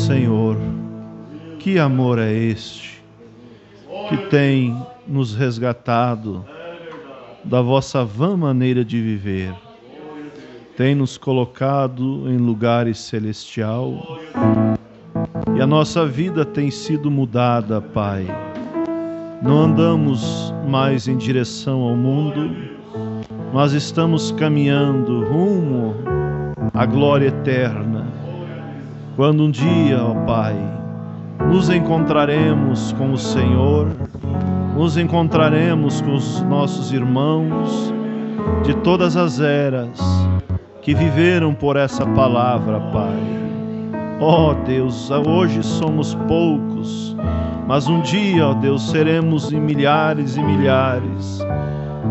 Senhor, que amor é este que tem nos resgatado da vossa vã maneira de viver, tem nos colocado em lugares celestial e a nossa vida tem sido mudada, Pai. Não andamos mais em direção ao mundo, nós estamos caminhando rumo à glória eterna. Quando um dia, ó Pai, nos encontraremos com o Senhor, nos encontraremos com os nossos irmãos de todas as eras que viveram por essa palavra, Pai. Ó Deus, hoje somos poucos, mas um dia, ó Deus, seremos em milhares e milhares,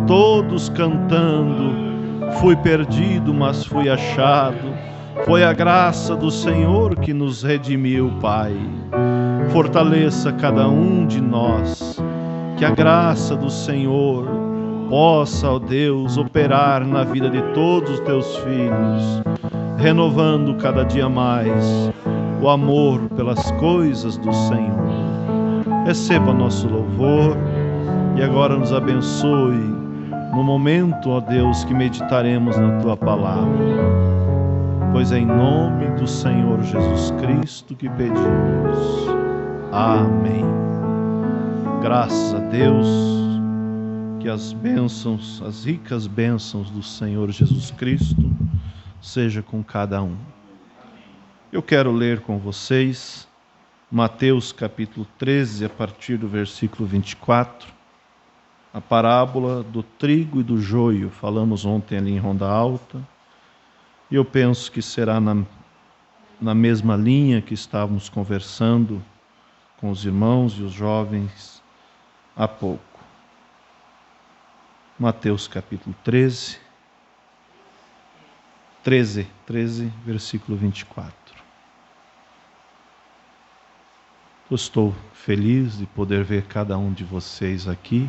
todos cantando: fui perdido, mas fui achado. Foi a graça do Senhor que nos redimiu, Pai. Fortaleça cada um de nós, que a graça do Senhor possa, ó Deus, operar na vida de todos os teus filhos, renovando cada dia mais o amor pelas coisas do Senhor. Receba nosso louvor e agora nos abençoe no momento, ó Deus, que meditaremos na Tua Palavra. Pois é em nome do Senhor Jesus Cristo que pedimos. Amém. Graças a Deus, que as bênçãos, as ricas bênçãos do Senhor Jesus Cristo seja com cada um. Eu quero ler com vocês Mateus capítulo 13, a partir do versículo 24, a parábola do trigo e do joio. Falamos ontem ali em Ronda Alta, e eu penso que será na mesma linha que estávamos conversando com os irmãos e os jovens há pouco. Mateus capítulo 13, versículo 24. Eu estou feliz de poder ver cada um de vocês aqui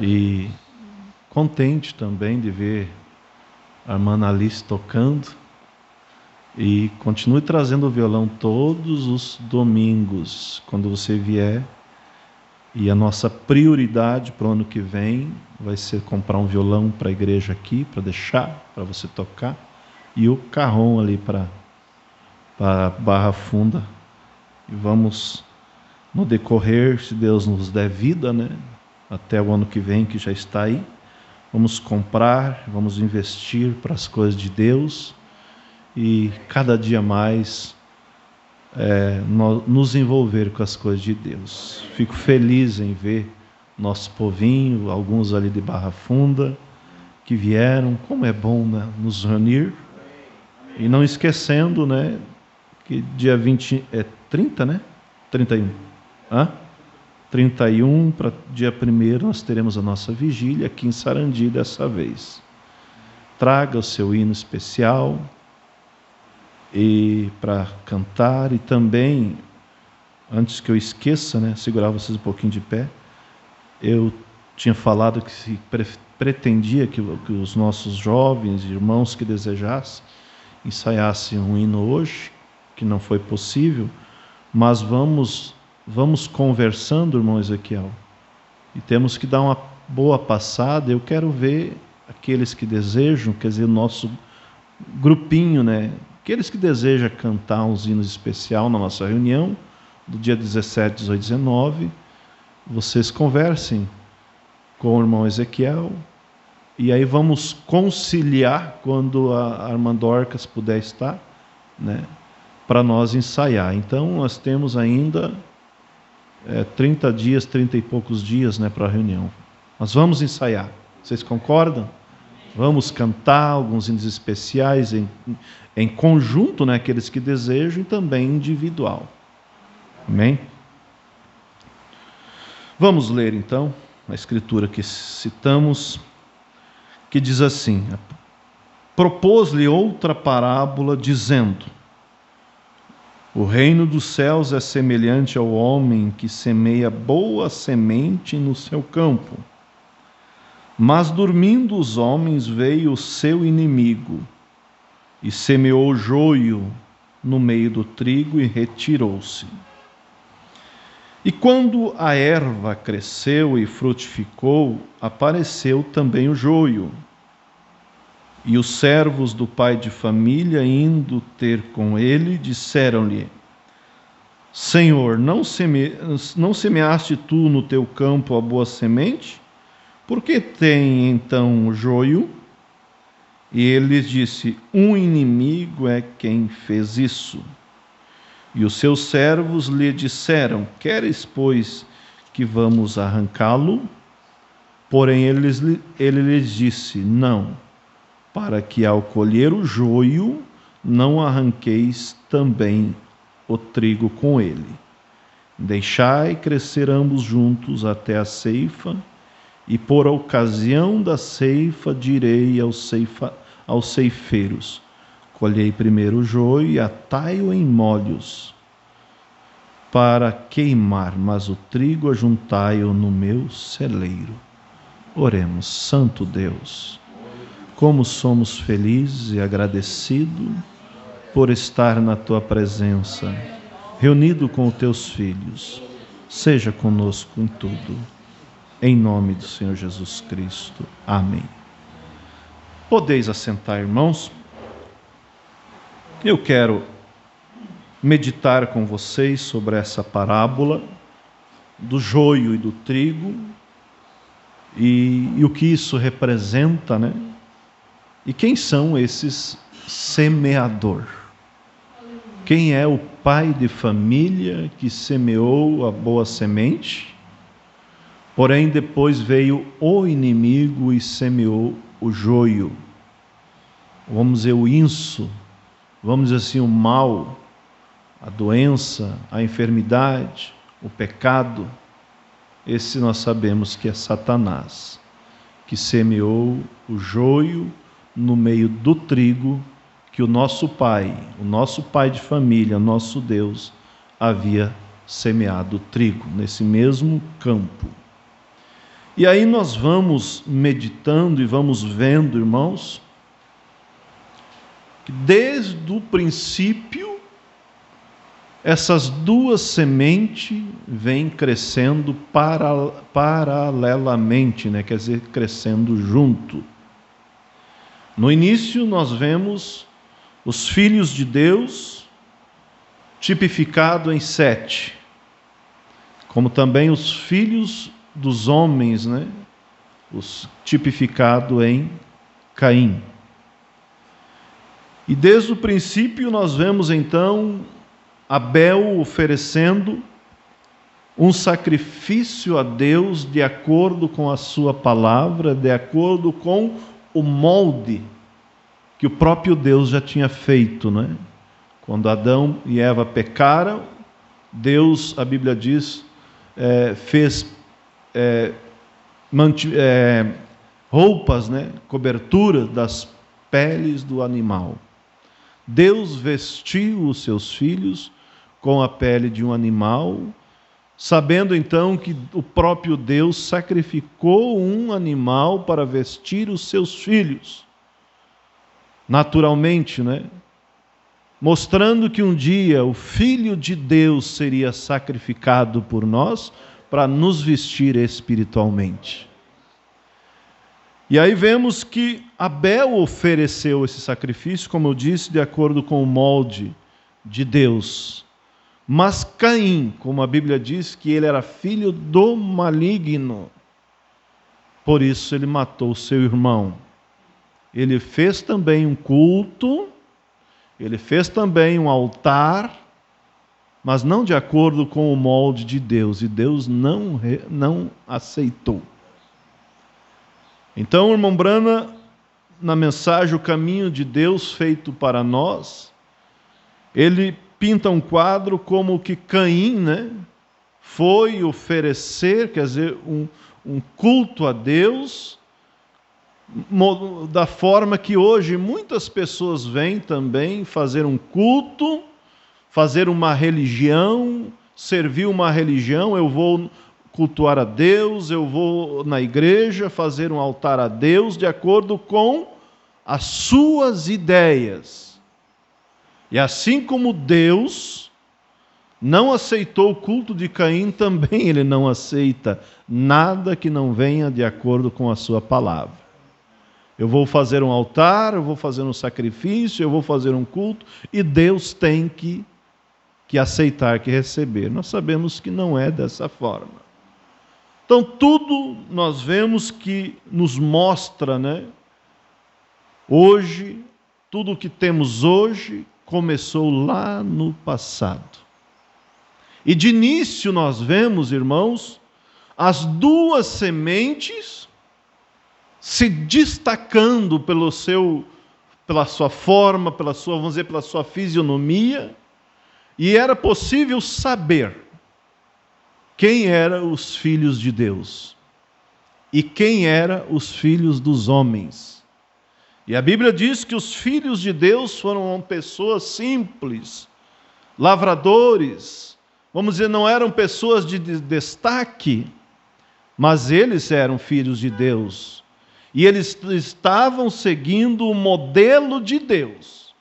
e contente também de ver a irmã Alice tocando, e continue trazendo o violão todos os domingos quando você vier. E a nossa prioridade para o ano que vem vai ser comprar um violão para a igreja aqui, para deixar, para você tocar, e o carrom ali para Barra Funda. E vamos, no decorrer, se Deus nos der vida, né, até o ano que vem, que já está aí, vamos comprar, vamos investir para as coisas de Deus e cada dia mais nos envolver com as coisas de Deus. Fico feliz em ver nosso povinho, alguns ali de Barra Funda, que vieram. Como é bom, né, nos reunir. E não esquecendo, né, que dia 20, 30, né? 31. 31 para dia 1º nós teremos a nossa vigília aqui em Sarandi dessa vez. Traga o seu hino especial e para cantar, e também, antes que eu esqueça, né, segurar vocês um pouquinho de pé, eu tinha falado que se pretendia que os nossos jovens irmãos que desejassem ensaiassem um hino hoje, que não foi possível, mas vamos conversando, irmão Ezequiel, e temos que dar uma boa passada. Eu quero ver aqueles que desejam, quer dizer, o nosso grupinho, né? Aqueles que desejam cantar uns hinos especial na nossa reunião, do dia 17, 18, 19, vocês conversem com o irmão Ezequiel, e aí vamos conciliar quando a irmã Dorcas puder estar, né, para nós ensaiar. Então, nós temos ainda 30 dias, 30 e poucos dias, né, para a reunião. Mas vamos ensaiar. Vocês concordam? Vamos cantar alguns hinos especiais em conjunto, né, aqueles que desejam, e também individual. Amém? Vamos ler então a escritura que citamos, que diz assim: propôs-lhe outra parábola, dizendo: o reino dos céus é semelhante ao homem que semeia boa semente no seu campo. Mas dormindo os homens, veio o seu inimigo e semeou joio no meio do trigo e retirou-se. E quando a erva cresceu e frutificou, apareceu também o joio. E os servos do pai de família, indo ter com ele, disseram-lhe: Senhor, não semeaste tu no teu campo a boa semente? Por que tem então o joio? E ele lhes disse: um inimigo é quem fez isso. E os seus servos lhe disseram: queres, pois, que vamos arrancá-lo? Porém ele lhes disse: não, para que ao colher o joio não arranqueis também o trigo com ele. Deixai crescer ambos juntos até a ceifa, e por ocasião da ceifa direi aos ceifeiros: colhei primeiro o joio e atai-o em molhos para queimar, mas o trigo ajuntai-o no meu celeiro. Oremos. Santo Deus, como somos felizes e agradecidos por estar na Tua presença, reunido com os Teus filhos. Seja conosco em tudo. Em nome do Senhor Jesus Cristo. Amém. Podeis assentar, irmãos. Eu quero meditar com vocês sobre essa parábola do joio e do trigo e o que isso representa, né? E quem são esses semeador? Quem é o pai de família que semeou a boa semente? Porém, depois veio o inimigo e semeou o joio. Vamos dizer, o inso, vamos dizer assim, o mal, a doença, a enfermidade, o pecado. Esse nós sabemos que é Satanás, que semeou o joio no meio do trigo que o nosso pai de família, nosso Deus, havia semeado trigo nesse mesmo campo. E aí nós vamos meditando e vamos vendo, irmãos, que desde o princípio essas duas sementes vêm crescendo paralelamente, né? Quer dizer, crescendo junto. No início nós vemos os filhos de Deus tipificado em 7, como também os filhos dos homens, né? Os tipificado em Caim. E desde o princípio nós vemos então Abel oferecendo um sacrifício a Deus de acordo com a sua palavra, de acordo com o molde que o próprio Deus já tinha feito, né? Quando Adão e Eva pecaram, Deus, a Bíblia diz, fez roupas, né? Cobertura das peles do animal. Deus vestiu os seus filhos com a pele de um animal, sabendo então que o próprio Deus sacrificou um animal para vestir os seus filhos. Naturalmente, né? Mostrando que um dia o Filho de Deus seria sacrificado por nós para nos vestir espiritualmente. E aí vemos que Abel ofereceu esse sacrifício, como eu disse, de acordo com o molde de Deus. Mas Caim, como a Bíblia diz, que ele era filho do maligno, por isso ele matou seu irmão. Ele fez também um culto, ele fez também um altar, mas não de acordo com o molde de Deus, e Deus não aceitou. Então, irmão Brana, na mensagem O Caminho de Deus feito para nós, ele pinta um quadro como que Caim, né, foi oferecer, quer dizer, um culto a Deus, da forma que hoje muitas pessoas vêm também fazer um culto, fazer uma religião, servir uma religião. Eu vou cultuar a Deus, eu vou na igreja fazer um altar a Deus de acordo com as suas ideias. E assim como Deus não aceitou o culto de Caim, também ele não aceita nada que não venha de acordo com a sua palavra. Eu vou fazer um altar, eu vou fazer um sacrifício, eu vou fazer um culto, e Deus tem que aceitar, que receber. Nós sabemos que não é dessa forma. Então, tudo nós vemos que nos mostra, né? Hoje, tudo o que temos hoje começou lá no passado. E de início nós vemos, irmãos, as duas sementes se destacando pela sua forma, vamos dizer, pela sua fisionomia, e era possível saber quem eram os filhos de Deus e quem eram os filhos dos homens. E a Bíblia diz que os filhos de Deus foram pessoas simples, lavradores, vamos dizer, não eram pessoas de destaque, mas eles eram filhos de Deus. E eles estavam seguindo o modelo de Deus.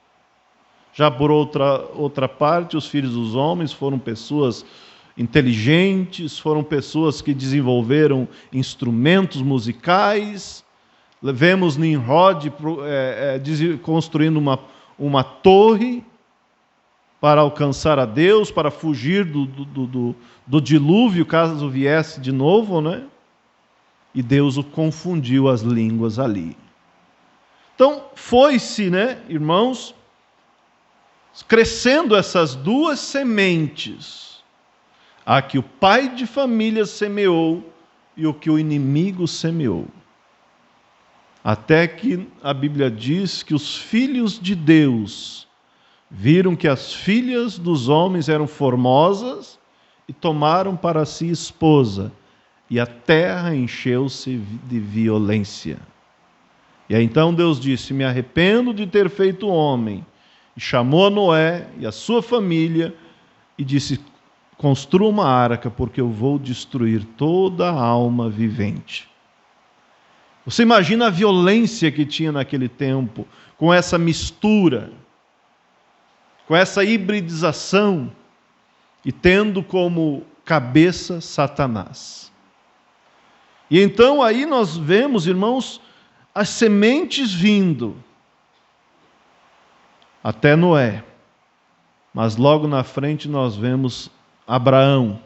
Já por outra parte, os filhos dos homens foram pessoas inteligentes, foram pessoas que desenvolveram instrumentos musicais. Vemos Nimrod construindo uma torre para alcançar a Deus, para fugir do dilúvio, caso viesse de novo, né? E Deus o confundiu as línguas ali. Então, foi-se, né, irmãos, crescendo essas duas sementes, a que o pai de família semeou e o que o inimigo semeou. Até que a Bíblia diz que os filhos de Deus viram que as filhas dos homens eram formosas e tomaram para si esposa, e a terra encheu-se de violência. E aí então Deus disse: me arrependo de ter feito homem. E chamou a Noé e a sua família e disse: construa uma arca, porque eu vou destruir toda a alma vivente. Você imagina a violência que tinha naquele tempo, com essa mistura, com essa hibridização, e tendo como cabeça Satanás. E então aí nós vemos, irmãos, as sementes vindo até Noé. Mas logo na frente nós vemos Abraão,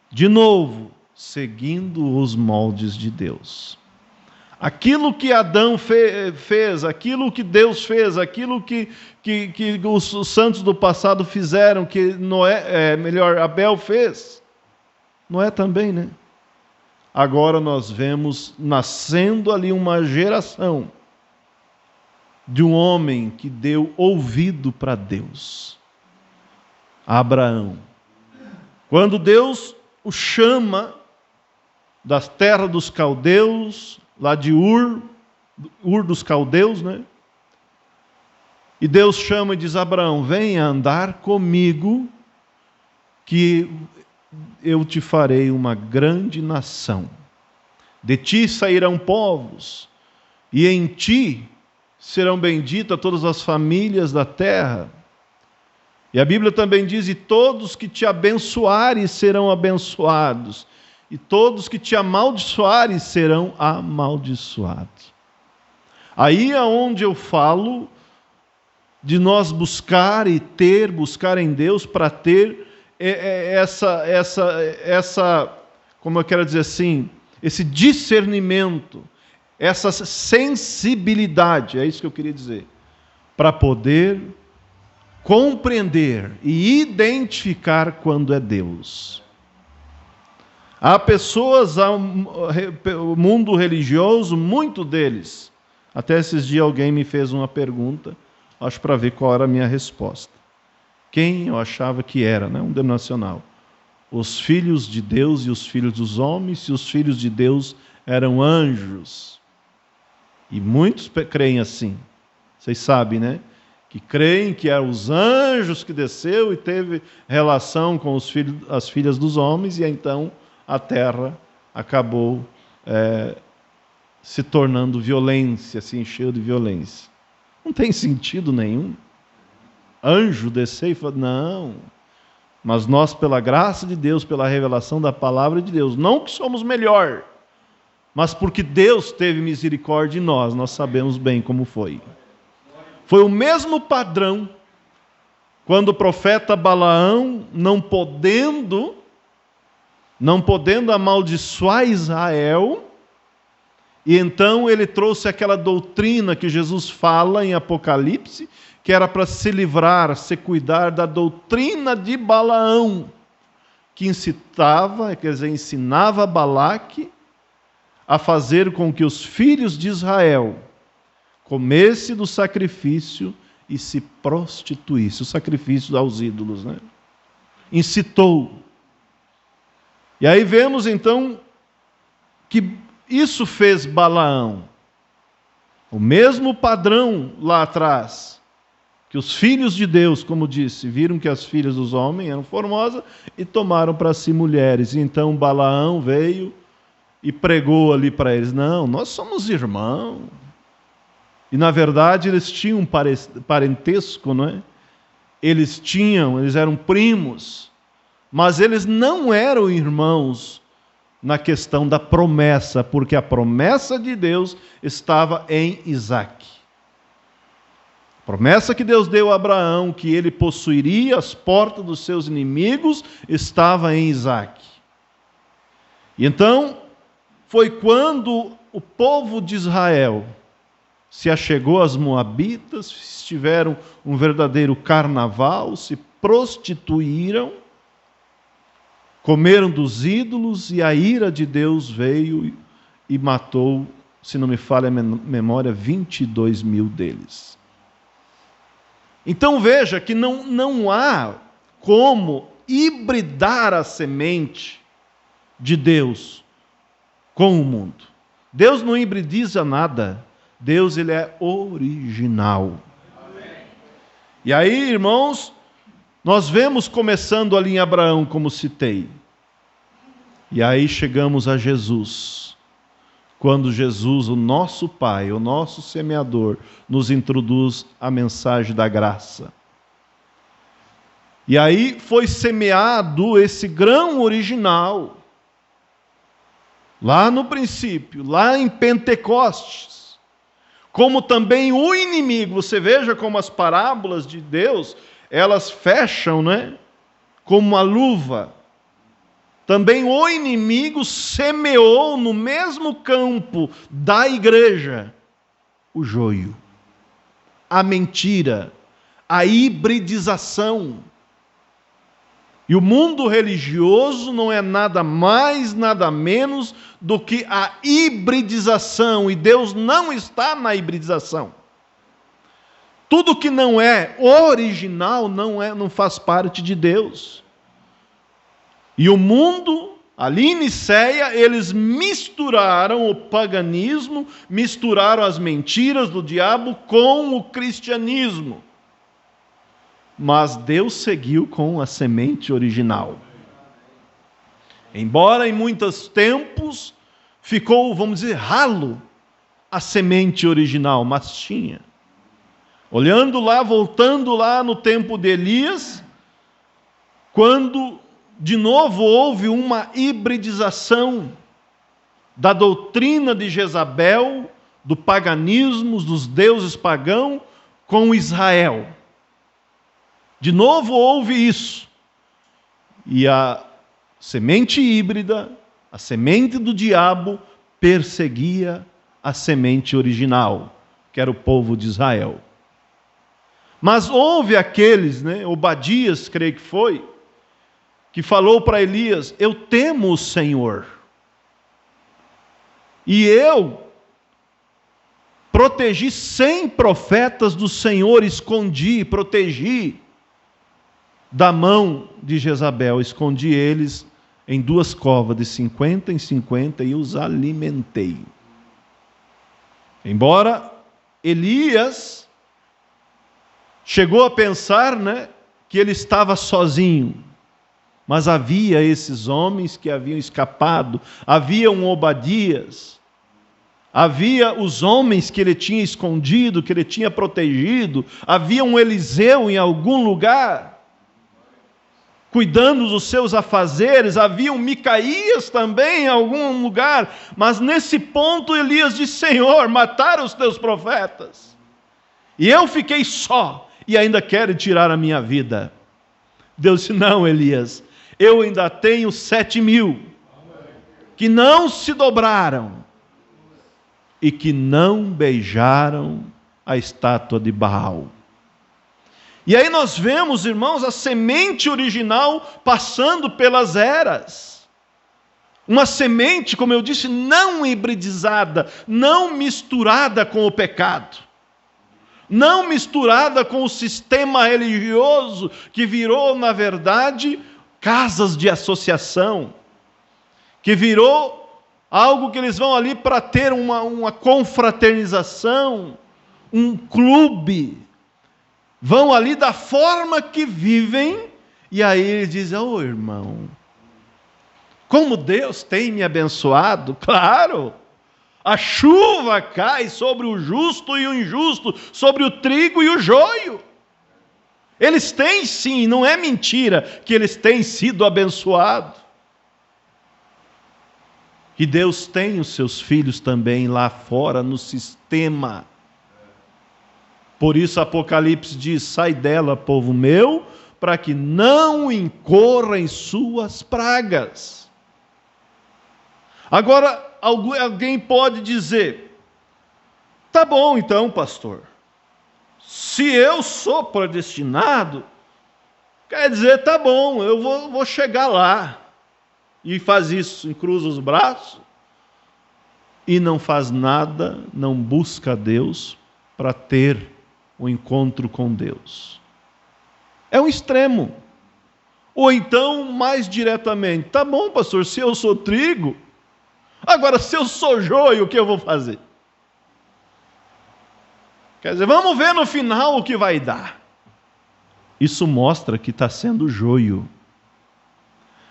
de novo, seguindo os moldes de Deus. Aquilo que Adão fez, aquilo que Deus fez, aquilo que os santos do passado fizeram, que Abel fez, Noé também, né? Agora nós vemos nascendo ali uma geração de um homem que deu ouvido para Deus, Abraão. Quando Deus o chama da terra dos caldeus, lá de Ur dos caldeus, né? E Deus chama e diz: Abraão, venha andar comigo, que eu te farei uma grande nação. De ti sairão povos, e em ti serão benditas todas as famílias da terra. E a Bíblia também diz: e todos que te abençoarem serão abençoados, e todos que te amaldiçoarem serão amaldiçoados. Aí é onde eu falo de nós buscar em Deus para ter como eu quero dizer assim, esse discernimento, essa sensibilidade, é isso que eu queria dizer, para poder compreender e identificar quando é Deus. Há pessoas, o mundo religioso, muito deles, até esses dias alguém me fez uma pergunta, acho para ver qual era a minha resposta. Quem eu achava que era, né? Um denominacional. Os filhos de Deus e os filhos dos homens, e os filhos de Deus eram anjos. E muitos creem assim. Vocês sabem, né? Que creem que eram os anjos que desceu e teve relação com as filhas dos homens, e então a terra acabou se tornando violência, se encheu de violência. Não tem sentido nenhum. anjo descer e falar, não, mas nós pela graça de Deus, pela revelação da palavra de Deus, não que somos melhor, mas porque Deus teve misericórdia de nós sabemos bem como foi. Foi o mesmo padrão quando o profeta Balaão, não podendo amaldiçoar Israel, e então ele trouxe aquela doutrina que Jesus fala em Apocalipse, que era para se livrar, se cuidar da doutrina de Balaão, que ensinava Balaque a fazer com que os filhos de Israel comessem do sacrifício e se prostituísse, o sacrifício aos ídolos, né? Incitou. E aí vemos então que isso fez Balaão. O mesmo padrão lá atrás, que os filhos de Deus, como disse, viram que as filhas dos homens eram formosas e tomaram para si mulheres. E então Balaão veio e pregou ali para eles, não, nós somos irmãos. E na verdade eles tinham um parentesco, não é? Eles eram primos, mas eles não eram irmãos na questão da promessa, porque a promessa de Deus estava em Isaque. A promessa que Deus deu a Abraão, que ele possuiria as portas dos seus inimigos, estava em Isaque. E então, foi quando o povo de Israel se achegou às moabitas, tiveram um verdadeiro carnaval, se prostituíram, comeram dos ídolos, e a ira de Deus veio e matou, se não me falha a memória, 22 mil deles. Então veja que não há como hibridar a semente de Deus com o mundo. Deus não hibridiza nada. Deus, ele é original. Amém. E aí, irmãos, nós vemos começando ali em Abraão, como citei. E aí chegamos a Jesus. Quando Jesus, o nosso Pai, o nosso semeador, nos introduz a mensagem da graça. E aí foi semeado esse grão original, lá no princípio, lá em Pentecostes. Como também o inimigo, você veja como as parábolas de Deus, elas fecham, né? Como uma luva. Também o inimigo semeou no mesmo campo da igreja o joio, a mentira, a hibridização. E o mundo religioso não é nada mais, nada menos do que a hibridização. E Deus não está na hibridização. Tudo que não é original não faz parte de Deus. E o mundo, ali em Nicéia, eles misturaram o paganismo, misturaram as mentiras do diabo com o cristianismo. Mas Deus seguiu com a semente original. Embora em muitos tempos ficou, vamos dizer, ralo a semente original, mas tinha. Olhando lá, voltando lá no tempo de Elias, quando de novo houve uma hibridização da doutrina de Jezabel, do paganismo, dos deuses pagãos, com Israel. De novo houve isso. E a semente híbrida, a semente do diabo, perseguia a semente original, que era o povo de Israel. Mas houve aqueles, Obadias, creio que foi, que falou para Elias, eu temo o Senhor. E eu protegi 100 profetas do Senhor, escondi, protegi da mão de Jezabel, escondi eles em 2 covas, de 50 em 50, e os alimentei. Embora Elias chegou a pensar, que ele estava sozinho, mas havia esses homens que haviam escapado, havia um Obadias, havia os homens que ele tinha escondido, que ele tinha protegido, havia um Eliseu em algum lugar, cuidando dos seus afazeres, havia um Micaías também em algum lugar, mas nesse ponto Elias disse: Senhor, mataram os teus profetas, e eu fiquei só, e ainda querem tirar a minha vida. Deus disse: não, Elias, eu ainda tenho 7.000 que não se dobraram e que não beijaram a estátua de Baal. E aí nós vemos, irmãos, a semente original passando pelas eras. Uma semente, como eu disse, não hibridizada, não misturada com o pecado, não misturada com o sistema religioso que virou, na verdade, casas de associação, que virou algo que eles vão ali para ter uma confraternização, um clube. Vão ali da forma que vivem, e aí eles dizem: ô irmão, como Deus tem me abençoado. Claro, a chuva cai sobre o justo e o injusto, sobre o trigo e o joio. Eles têm sim, não é mentira que eles têm sido abençoados. E Deus tem os seus filhos também lá fora no sistema. Por isso Apocalipse diz: sai dela, povo meu, para que não incorra em suas pragas. Agora, alguém pode dizer: tá bom então, pastor, se eu sou predestinado, quer dizer, tá bom, eu vou chegar lá. E faz isso, encruza os braços e não faz nada, não busca a Deus para ter o encontro com Deus. É um extremo. Ou então, mais diretamente: tá bom, pastor, se eu sou trigo, agora se eu sou joio, o que eu vou fazer? Quer dizer, vamos ver no final o que vai dar. Isso mostra que está sendo joio.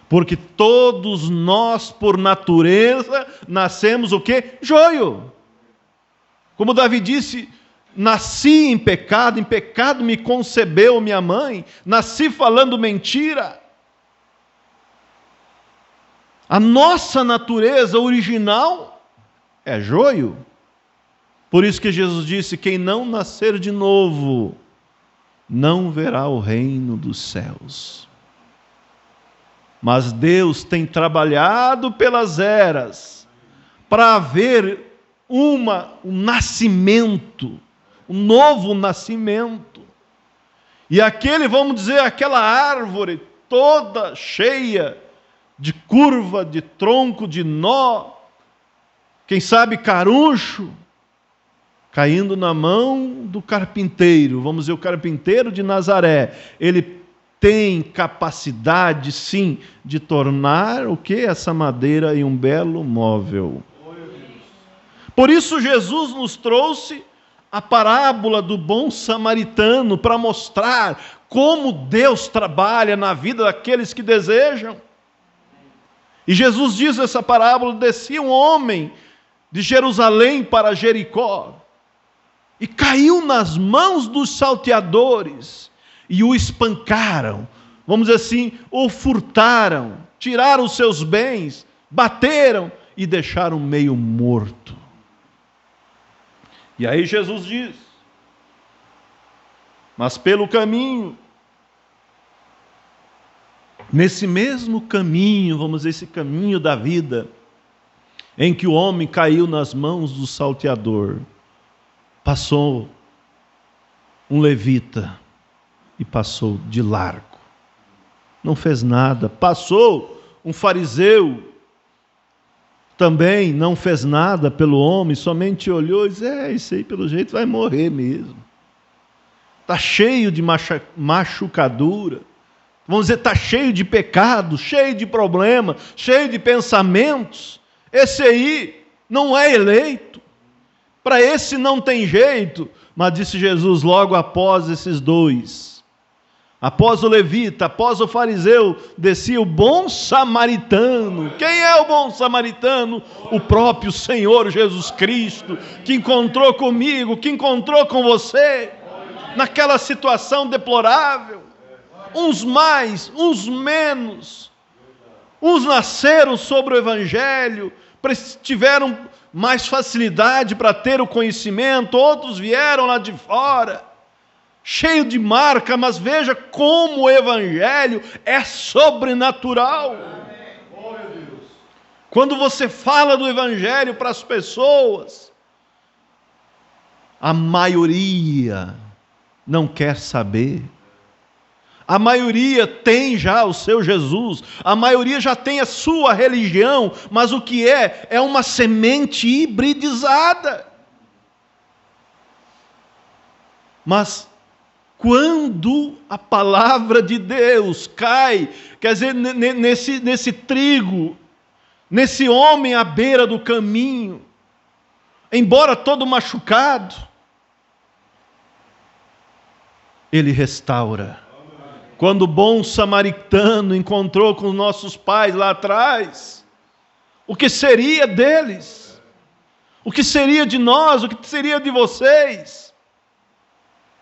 Porque todos nós, por natureza, nascemos o quê? Joio. Como Davi disse: nasci em pecado me concebeu minha mãe, nasci falando mentira. A nossa natureza original é joio. Por isso que Jesus disse: quem não nascer de novo, não verá o reino dos céus. Mas Deus tem trabalhado pelas eras para haver um nascimento, um novo nascimento. E vamos dizer, aquela árvore toda cheia de curva, de tronco, de nó, quem sabe caruncho, caindo na mão do carpinteiro, vamos dizer, o carpinteiro de Nazaré, ele tem capacidade, sim, de tornar o que? Essa madeira em um belo móvel. Por isso Jesus nos trouxe a parábola do bom samaritano para mostrar como Deus trabalha na vida daqueles que desejam. E Jesus diz essa parábola: descia um homem de Jerusalém para Jericó e caiu nas mãos dos salteadores e o espancaram, vamos dizer assim, o furtaram, tiraram os seus bens, bateram e deixaram meio morto. E aí Jesus diz: mas pelo caminho, nesse mesmo caminho, vamos dizer, esse caminho da vida, em que o homem caiu nas mãos do salteador, passou um levita e passou de largo, não fez nada. Passou um fariseu, também não fez nada pelo homem, somente olhou e disse: isso aí pelo jeito vai morrer mesmo. Está cheio de machucadura, vamos dizer, está cheio de pecado, cheio de problema, cheio de pensamentos. Esse aí não é eleito, para esse não tem jeito. Mas disse Jesus logo após esses dois: Após o levita, após o fariseu, descia o bom samaritano. Quem é o bom samaritano? O próprio Senhor Jesus Cristo, que encontrou comigo, que encontrou com você, naquela situação deplorável. Uns mais, uns menos. Uns nasceram sobre o Evangelho, tiveram mais facilidade para ter o conhecimento, outros vieram lá de fora, cheio de marca, mas veja como o Evangelho é sobrenatural. Quando você fala do Evangelho para as pessoas, a maioria não quer saber. A maioria tem já o seu Jesus, a maioria já tem a sua religião, mas o que é uma semente hibridizada. Mas quando a palavra de Deus cai, quer dizer, nesse trigo, nesse homem à beira do caminho, embora todo machucado, ele restaura. Quando o bom samaritano encontrou com os nossos pais lá atrás, o que seria deles? O que seria de nós? O que seria de vocês?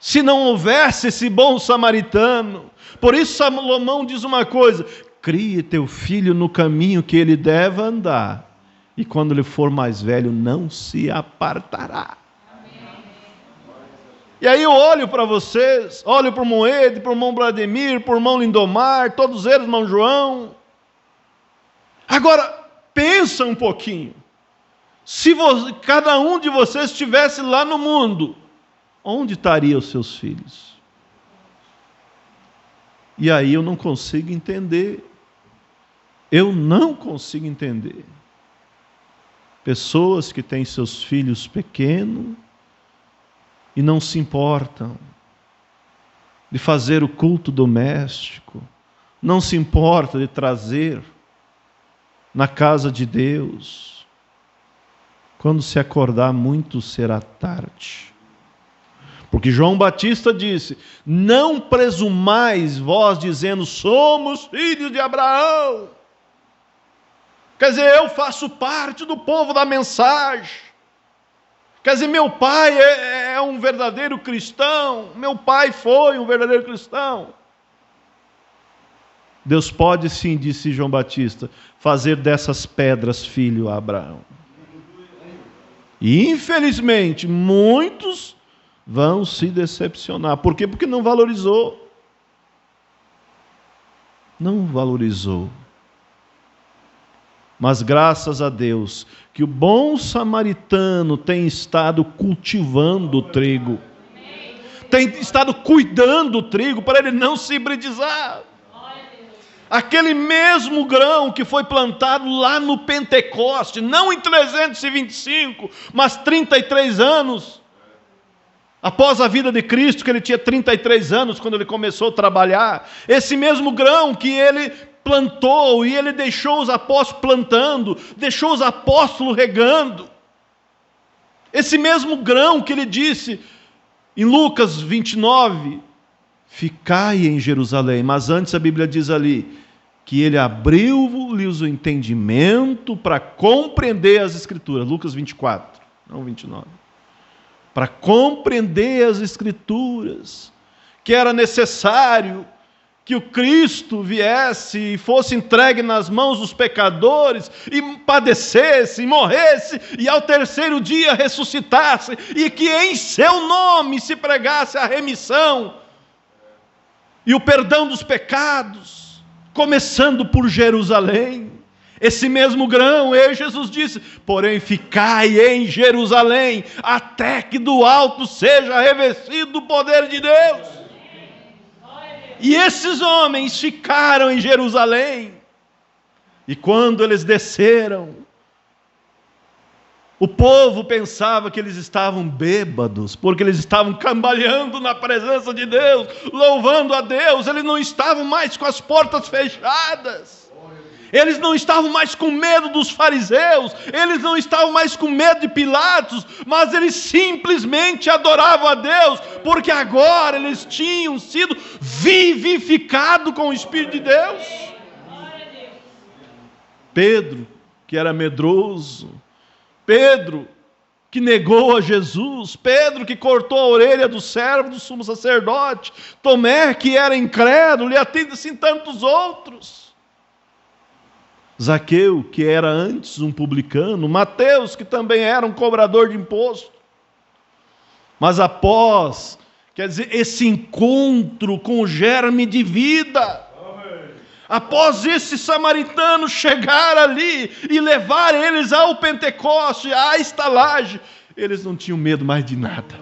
Se não houvesse esse bom samaritano. Por isso Salomão diz uma coisa: crie teu filho no caminho que ele deve andar, e quando ele for mais velho não se apartará. E aí eu olho para vocês, olho para o irmão Ed, para o irmão Vladimir, para o irmão Lindomar, todos eles, irmão João. Agora, pensa um pouquinho. Se cada um de vocês estivesse lá no mundo, onde estariam os seus filhos? E aí eu não consigo entender. Eu não consigo entender. Pessoas que têm seus filhos pequenos, e não se importam de fazer o culto doméstico, não se importa de trazer na casa de Deus. Quando se acordar, muito será tarde. Porque João Batista disse: não presumais vós dizendo, somos filhos de Abraão. Quer dizer, eu faço parte do povo da mensagem. Quer dizer, meu pai é um verdadeiro cristão, meu pai foi um verdadeiro cristão. Deus pode sim, disse João Batista, fazer dessas pedras filho a Abraão. E infelizmente, muitos vão se decepcionar. Por quê? Porque não valorizou. Não valorizou. Mas graças a Deus, que o bom samaritano tem estado cultivando o trigo. Tem estado cuidando do trigo para ele não se hibridizar. Aquele mesmo grão que foi plantado lá no Pentecoste, não em 325, mas 33 anos. Após a vida de Cristo, que ele tinha 33 anos quando ele começou a trabalhar. Esse mesmo grão que ele plantou e ele deixou os apóstolos plantando, deixou os apóstolos regando. Esse mesmo grão que ele disse em Lucas 29, ficai em Jerusalém. Mas antes a Bíblia diz ali que ele abriu-lhes o entendimento para compreender as Escrituras. Lucas 24, não 29. Para compreender as Escrituras, que era necessário que o Cristo viesse e fosse entregue nas mãos dos pecadores, e padecesse, e morresse, e ao terceiro dia ressuscitasse, e que em seu nome se pregasse a remissão e o perdão dos pecados, começando por Jerusalém. Esse mesmo grão, Jesus disse, porém ficai em Jerusalém, até que do alto seja revestido o poder de Deus. E esses homens ficaram em Jerusalém. E quando eles desceram, o povo pensava que eles estavam bêbados, porque eles estavam cambaleando na presença de Deus, louvando a Deus. Eles não estavam mais com as portas fechadas. Eles não estavam mais com medo dos fariseus, eles não estavam mais com medo de Pilatos, mas eles simplesmente adoravam a Deus, porque agora eles tinham sido vivificados com o Espírito de Deus. Pedro, que era medroso, Pedro, que negou a Jesus, Pedro, que cortou a orelha do servo do sumo sacerdote, Tomé, que era incrédulo, e assim tantos outros. Zaqueu, que era antes um publicano, Mateus, que também era um cobrador de imposto. Mas após, quer dizer, esse encontro com o germe de vida, após esse samaritano chegar ali e levar eles ao Pentecoste, à estalagem, eles não tinham medo mais de nada.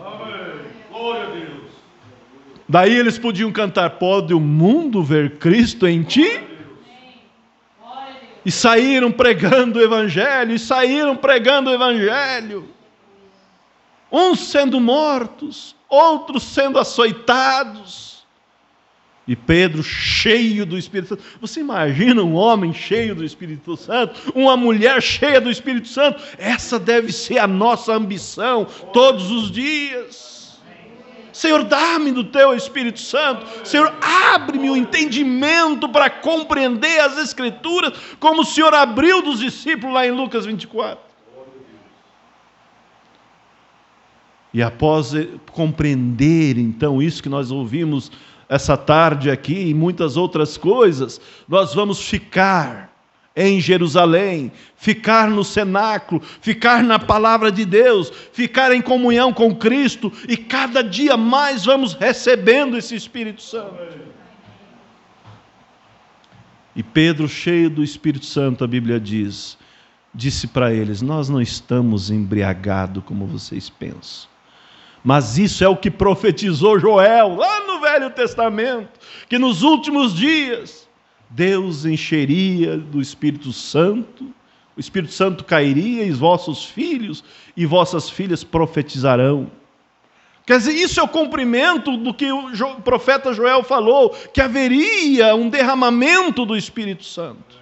Glória a Deus. Daí eles podiam cantar: pode o mundo ver Cristo em ti? E saíram pregando o Evangelho, uns sendo mortos, outros sendo açoitados. E Pedro cheio do Espírito Santo. Você imagina um homem cheio do Espírito Santo? Uma mulher cheia do Espírito Santo? Essa deve ser a nossa ambição todos os dias. Senhor, dá-me do Teu Espírito Santo. Senhor, abre-me o entendimento para compreender as Escrituras, como o Senhor abriu dos discípulos lá em Lucas 24. E após compreender, então, isso que nós ouvimos essa tarde aqui e muitas outras coisas, nós vamos ficar em Jerusalém, ficar no cenáculo, ficar na palavra de Deus, ficar em comunhão com Cristo, e cada dia mais vamos recebendo esse Espírito Santo. E Pedro, cheio do Espírito Santo, a Bíblia disse para eles: nós não estamos embriagados como vocês pensam. Mas isso é o que profetizou Joel, lá no Velho Testamento, que nos últimos dias Deus encheria do Espírito Santo, o Espírito Santo cairia, e vossos filhos e vossas filhas profetizarão. Quer dizer, isso é o cumprimento do que o profeta Joel falou, que haveria um derramamento do Espírito Santo.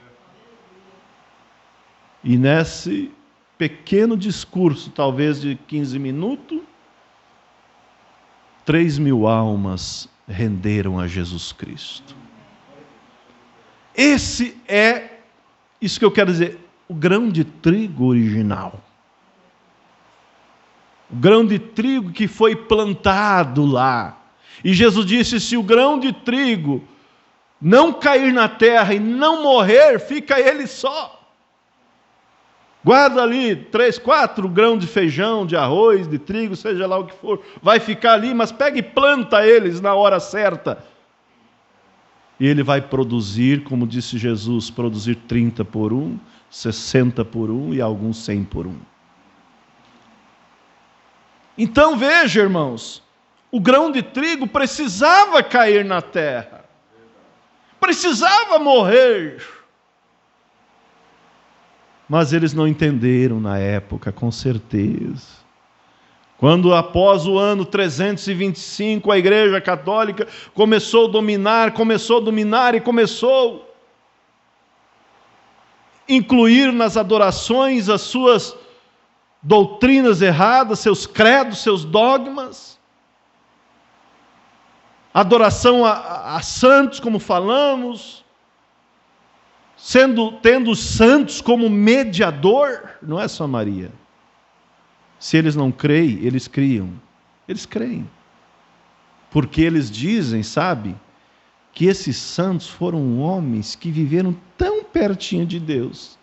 E nesse pequeno discurso, talvez de 15 minutos, 3.000 almas renderam a Jesus Cristo. Esse é, isso que eu quero dizer, o grão de trigo original. O grão de trigo que foi plantado lá. E Jesus disse: se o grão de trigo não cair na terra e não morrer, fica ele só. Guarda ali 3, 4 grãos de feijão, de arroz, de trigo, seja lá o que for. Vai ficar ali, mas pega e planta eles na hora certa. E ele vai produzir, como disse Jesus, produzir 30 por 1, 60 por 1 e alguns 100 por 1. Então veja, irmãos, o grão de trigo precisava cair na terra. Precisava morrer. Mas eles não entenderam na época, com certeza. Quando após o ano 325, a Igreja Católica começou a dominar e começou a incluir nas adorações as suas doutrinas erradas, seus credos, seus dogmas. Adoração a santos, como falamos, tendo os santos como mediador, não é só Maria. Se eles não creem, eles criam. Eles creem. Porque eles dizem, sabe, que esses santos foram homens que viveram tão pertinho de Deus,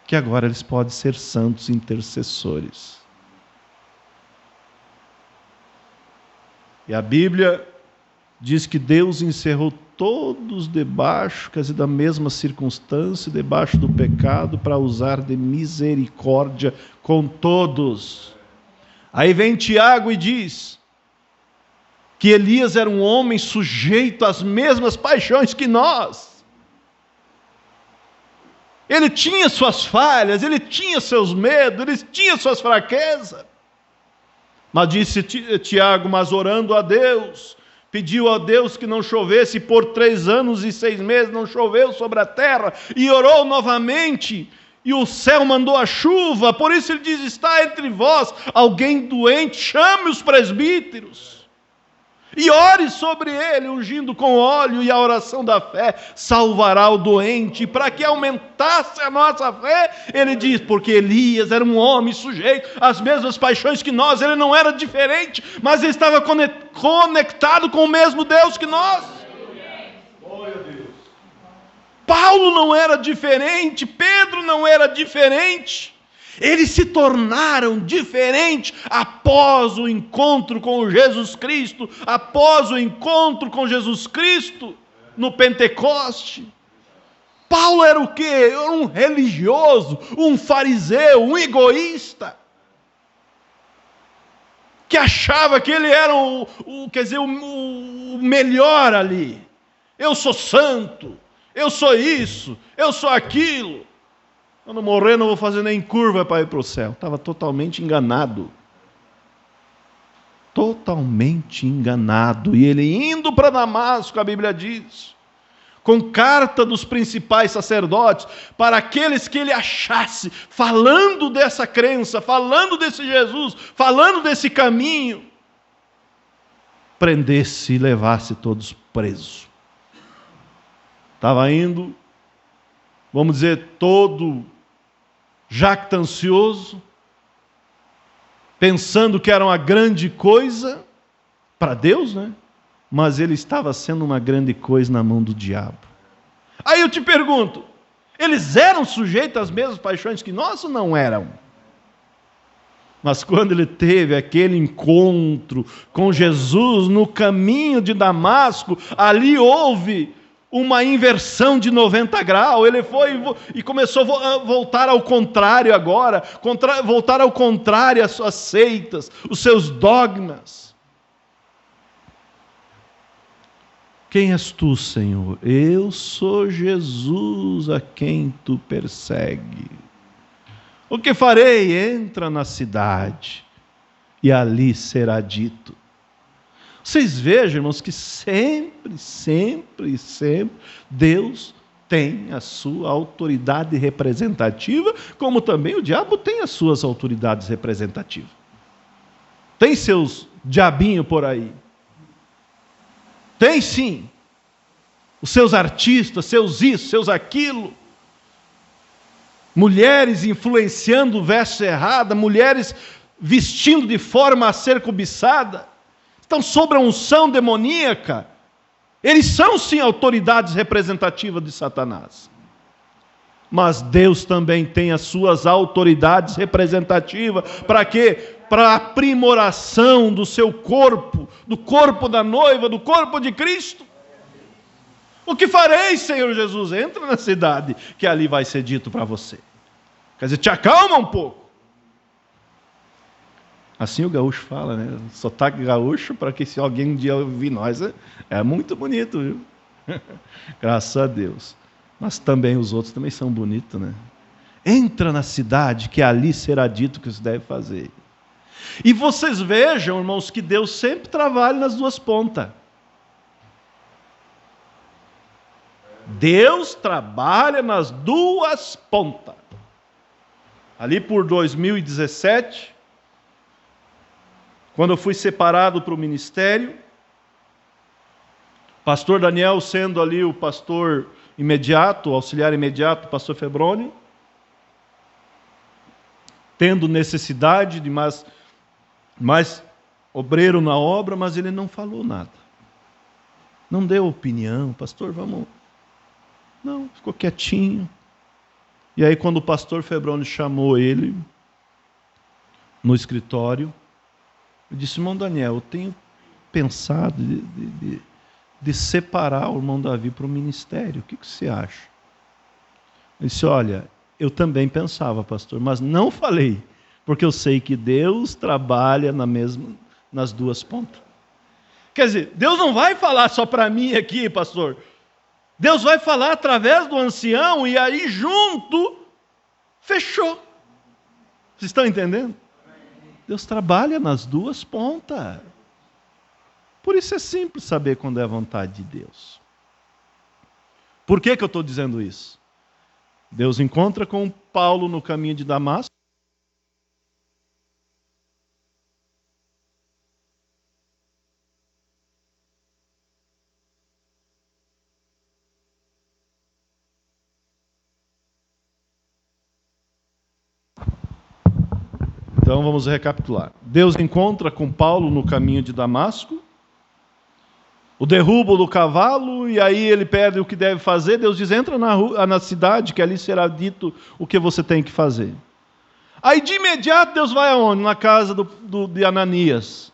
que agora eles podem ser santos intercessores. E a Bíblia diz que Deus encerrou todos debaixo, quer dizer, da mesma circunstância, debaixo do pecado, para usar de misericórdia com todos. Aí vem Tiago e diz que Elias era um homem sujeito às mesmas paixões que nós. Ele tinha suas falhas, ele tinha seus medos, ele tinha suas fraquezas. Mas disse Tiago: mas orando a Deus, pediu a Deus que não chovesse, por 3 anos e 6 meses não choveu sobre a terra, e orou novamente, e o céu mandou a chuva. Por isso ele diz: está entre vós alguém doente, chame os presbíteros, e ore sobre ele, ungindo com óleo, e a oração da fé salvará o doente. E para que aumentasse a nossa fé, ele diz: porque Elias era um homem sujeito às mesmas paixões que nós. Ele não era diferente, mas ele estava conectado com o mesmo Deus que nós. Paulo não era diferente, Pedro não era diferente. Eles se tornaram diferentes após o encontro com Jesus Cristo, após o encontro com Jesus Cristo no Pentecoste. Paulo era o quê? Era um religioso, um fariseu, um egoísta, que achava que ele era o melhor ali. Eu sou santo, eu sou isso, eu sou aquilo. Quando morrer não vou fazer nem curva para ir para o céu. Estava totalmente enganado. Totalmente enganado. E ele indo para Damasco, a Bíblia diz, com carta dos principais sacerdotes, para aqueles que ele achasse, falando dessa crença, falando desse Jesus, falando desse caminho, prendesse e levasse todos presos. Estava indo, vamos dizer, todo jactancioso, pensando que era uma grande coisa para Deus, né? Mas ele estava sendo uma grande coisa na mão do diabo. Aí eu te pergunto, eles eram sujeitos às mesmas paixões que nós ou não eram? Mas quando ele teve aquele encontro com Jesus no caminho de Damasco, ali houve uma inversão de 90 graus. Ele foi e começou a voltar ao contrário agora, voltar ao contrário às suas seitas, os seus dogmas. Quem és tu, Senhor? Eu sou Jesus a quem tu persegue. O que farei? Entra na cidade e ali será dito. Vocês vejam, irmãos, que sempre Deus tem a sua autoridade representativa, como também o diabo tem as suas autoridades representativas. Tem seus diabinhos por aí. Tem sim. Os seus artistas, seus isso, seus aquilo. Mulheres influenciando o verso errado, mulheres vestindo de forma a ser cobiçada. Estão sob a unção demoníaca. Eles são sim autoridades representativas de Satanás. Mas Deus também tem as suas autoridades representativas. Para quê? Para a aprimoração do seu corpo, do corpo da noiva, do corpo de Cristo. O que farei, Senhor Jesus? Entra na cidade, que ali vai ser dito para você. Quer dizer, te acalma um pouco. Assim o gaúcho fala, né? Sotaque gaúcho, para que se alguém um dia ouvir nós, é muito bonito, viu? Graças a Deus. Mas também os outros também são bonitos, né? Entra na cidade, que ali será dito o que se deve fazer. E vocês vejam, irmãos, que Deus sempre trabalha nas duas pontas. Deus trabalha nas duas pontas. Ali por 2017... quando eu fui separado para o ministério, pastor Daniel sendo ali o pastor imediato, o auxiliar imediato, pastor Febroni, tendo necessidade de mais obreiro na obra, mas ele não falou nada. Não deu opinião, pastor, vamos... Não, ficou quietinho. E aí quando o pastor Febroni chamou ele no escritório, eu disse: irmão Daniel, eu tenho pensado de separar o irmão Davi para o ministério. O que você acha? Ele disse: olha, eu também pensava, pastor, mas não falei, porque eu sei que Deus trabalha nas duas pontas. Quer dizer, Deus não vai falar só para mim aqui, pastor. Deus vai falar através do ancião, e aí junto, fechou. Vocês estão entendendo? Deus trabalha nas duas pontas. Por isso é simples saber quando é a vontade de Deus. Por que eu estou dizendo isso? Deus encontra com Paulo no caminho de Damasco. Então vamos recapitular. Deus encontra com Paulo no caminho de Damasco, o derrubo do cavalo, e aí ele pede o que deve fazer. Deus diz: entra na cidade, que ali será dito o que você tem que fazer. Aí de imediato Deus vai aonde? Na casa de Ananias,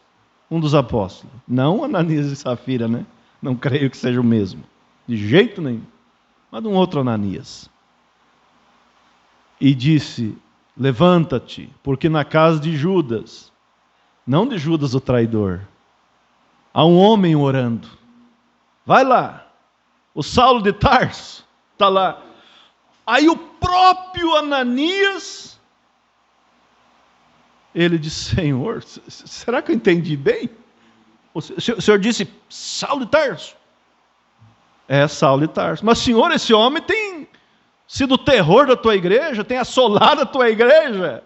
um dos apóstolos. Não Ananias e Safira, né? Não creio que seja o mesmo. De jeito nenhum. Mas de um outro Ananias. E disse: levanta-te, porque na casa de Judas, não de Judas o traidor, há um homem orando. Vai lá. O Saulo de Tarso está lá. Aí o próprio Ananias, ele disse: Senhor, será que eu entendi bem? O Senhor disse: Saulo de Tarso. É Saulo de Tarso. Mas Senhor, esse homem tem sido o terror da tua igreja, tem assolado a tua igreja.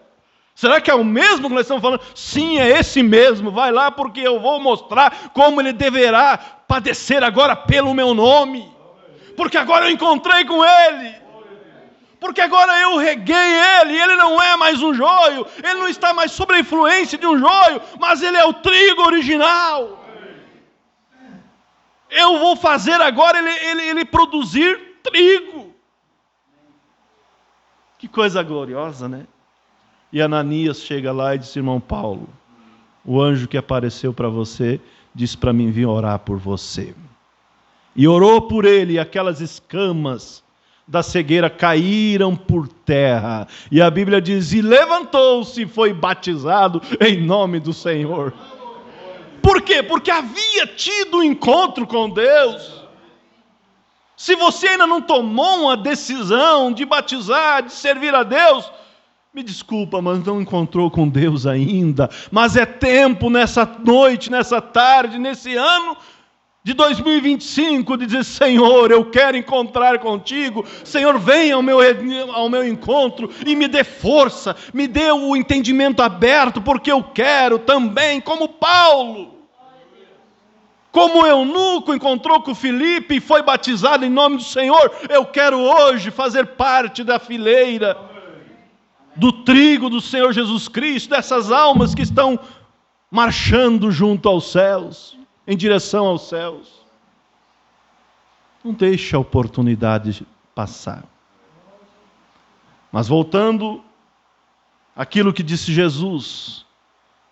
Será que é o mesmo que nós estamos falando? Sim, é esse mesmo. Vai lá, porque eu vou mostrar como ele deverá padecer agora pelo meu nome. Porque agora eu encontrei com ele. Porque agora eu reguei ele. Ele não é mais um joio. Ele não está mais sob a influência de um joio, mas ele é o trigo original. Eu vou fazer agora ele produzir trigo. Que coisa gloriosa, né? E Ananias chega lá e diz: irmão Paulo, o anjo que apareceu para você disse para mim vir orar por você. E orou por ele, e aquelas escamas da cegueira caíram por terra. E a Bíblia diz: e levantou-se e foi batizado em nome do Senhor. Por quê? Porque havia tido um encontro com Deus. Se você ainda não tomou uma decisão de batizar, de servir a Deus, me desculpa, mas não encontrou com Deus ainda. Mas é tempo nessa noite, nessa tarde, nesse ano de 2025, de dizer: Senhor, eu quero encontrar contigo. Senhor, venha ao meu encontro e me dê força, me dê o entendimento aberto, porque eu quero também, como Paulo. Como o eunuco encontrou com Filipe e foi batizado em nome do Senhor, eu quero hoje fazer parte da fileira do trigo do Senhor Jesus Cristo, dessas almas que estão marchando junto aos céus, em direção aos céus. Não deixe a oportunidade passar. Mas voltando àquilo que disse Jesus: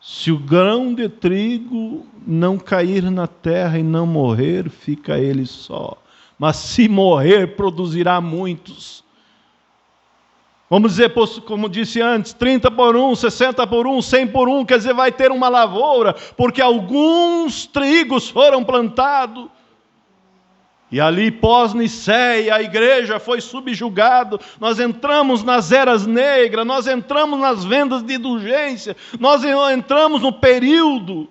se o grão de trigo não cair na terra e não morrer, fica ele só. Mas se morrer, produzirá muitos. Vamos dizer, como disse antes, 30 por 1, 60 por 1, 100 por 1, quer dizer, vai ter uma lavoura, porque alguns trigos foram plantados. E ali, pós-Niceia, a igreja foi subjugada. Nós entramos nas eras negras, nós entramos nas vendas de indulgência, nós entramos no período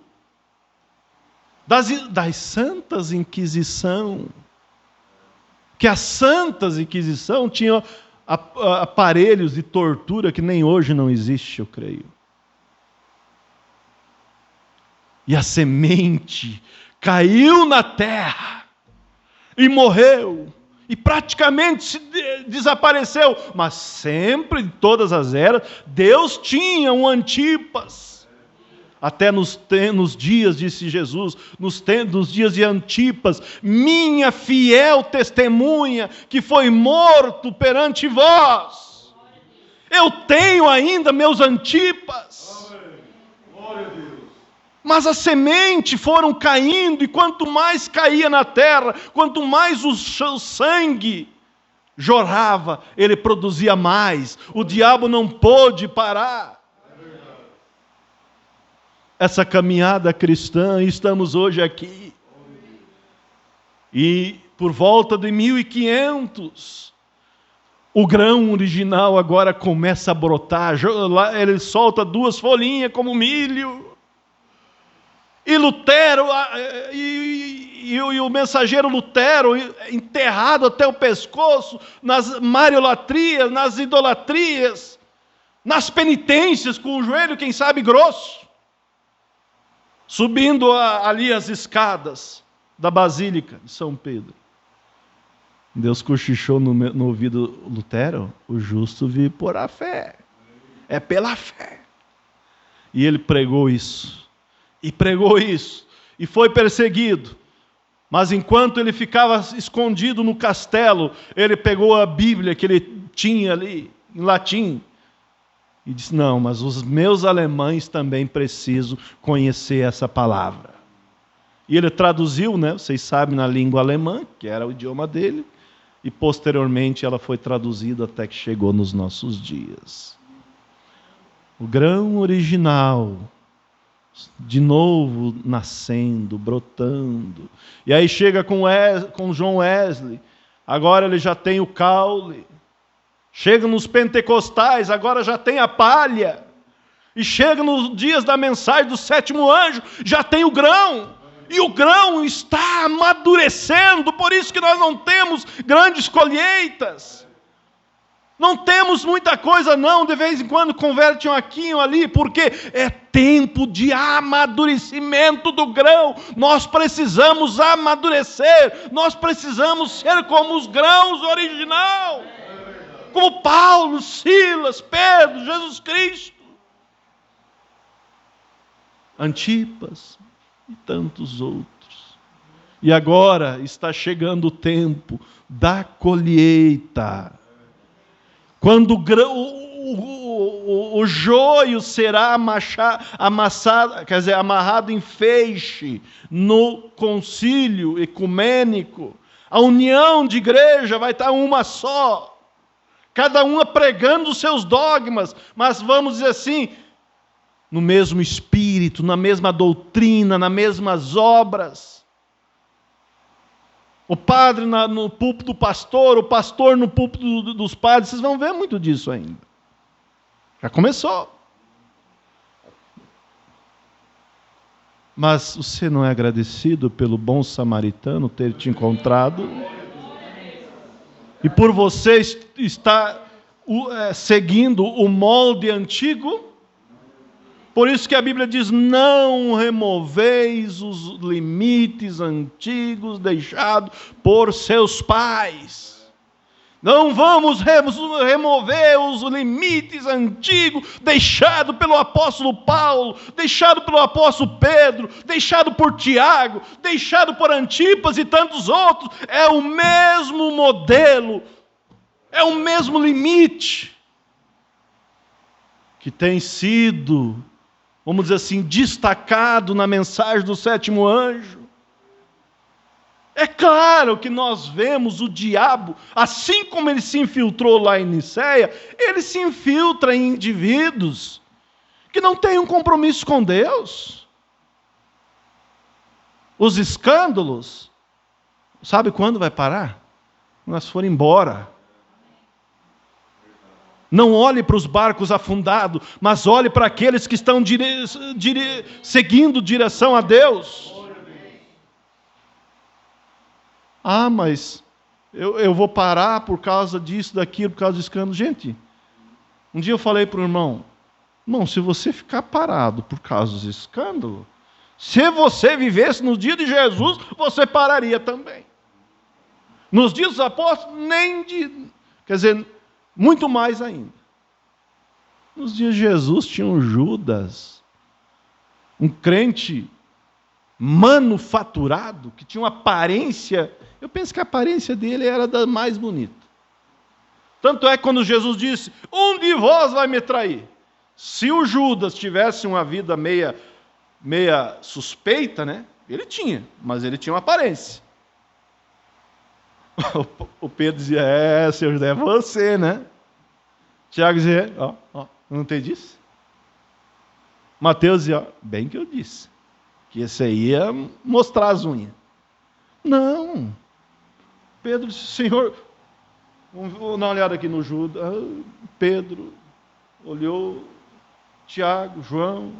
das santas inquisição. Que as santas inquisição tinham aparelhos de tortura que nem hoje não existe, eu creio. E a semente caiu na terra e morreu, e praticamente desapareceu. Mas sempre, em todas as eras, Deus tinha um Antipas. Até nos dias, disse Jesus, nos dias de Antipas, minha fiel testemunha, que foi morto perante vós. Eu tenho ainda meus Antipas. Glória a Deus. Mas as sementes foram caindo, e quanto mais caía na terra, quanto mais o sangue jorrava, ele produzia mais. O diabo não pôde parar essa caminhada cristã, e estamos hoje aqui. E por volta de 1500, o grão original agora começa a brotar, ele solta 2 folhinhas como milho. E Lutero, e o mensageiro Lutero, enterrado até o pescoço, nas mariolatrias, nas idolatrias, nas penitências, com o joelho, quem sabe, grosso, subindo ali as escadas da Basílica de São Pedro. Deus cochichou no ouvido Lutero: o justo vive por a fé. É pela fé. E ele pregou isso. E pregou isso. E foi perseguido. Mas enquanto ele ficava escondido no castelo, ele pegou a Bíblia que ele tinha ali, em latim, e disse: não, mas os meus alemães também precisam conhecer essa palavra. E ele traduziu, né, vocês sabem, na língua alemã, que era o idioma dele, e posteriormente ela foi traduzida até que chegou nos nossos dias. O grão original, de novo nascendo, brotando. E aí chega com John Wesley, agora ele já tem o caule. Chega nos pentecostais, agora já tem a palha. E chega nos dias da mensagem do sétimo anjo, já tem o grão. E o grão está amadurecendo, por isso que nós não temos grandes colheitas. Não temos muita coisa não, de vez em quando converte um aqui um ali, porque é tempo de amadurecimento do grão. Nós precisamos amadurecer, nós precisamos ser como os grãos original. Como Paulo, Silas, Pedro, Jesus Cristo, Antipas e tantos outros. E agora está chegando o tempo da colheita. Quando o joio será amassado, quer dizer, amarrado em feixe no concílio ecumênico, a união de igreja vai estar uma só, cada uma pregando os seus dogmas, mas vamos dizer assim, no mesmo espírito, na mesma doutrina, nas mesmas obras. O padre no púlpito do pastor, o pastor no púlpito dos padres, vocês vão ver muito disso ainda. Já começou. Mas você não é agradecido pelo bom samaritano ter te encontrado? E por você estar seguindo o molde antigo? Por isso que a Bíblia diz: não removeis os limites antigos deixados por seus pais. Não vamos remover os limites antigos deixados pelo apóstolo Paulo, deixado pelo apóstolo Pedro, deixado por Tiago, deixado por Antipas e tantos outros. É o mesmo modelo, é o mesmo limite que tem sido, vamos dizer assim, destacado na mensagem do sétimo anjo. É claro que nós vemos o diabo, assim como ele se infiltrou lá em Niceia, ele se infiltra em indivíduos que não têm um compromisso com Deus. Os escândalos, sabe quando vai parar? Quando nós forem embora. Não olhe para os barcos afundados, mas olhe para aqueles que estão seguindo direção a Deus. Ah, mas eu vou parar por causa disso, daquilo, por causa do escândalo. Gente, um dia eu falei para o irmão, se você ficar parado por causa dos escândalos, se você vivesse no dia de Jesus, você pararia também. Nos dias dos apóstolos, quer dizer, muito mais ainda. Nos dias de Jesus tinha um Judas, um crente manufaturado, que tinha uma aparência, eu penso que a aparência dele era da mais bonita. Tanto é que quando Jesus disse: um de vós vai me trair. Se o Judas tivesse uma vida meia suspeita, né? Ele tinha, mas ele tinha uma aparência. O Pedro dizia: Senhor José, é você, né? Tiago dizia: não te disse? Mateus dizia: bem que eu disse, que esse aí ia mostrar as unhas. Não. Pedro disse: Senhor, vamos dar uma olhada aqui no Judas. Pedro olhou, Tiago, João,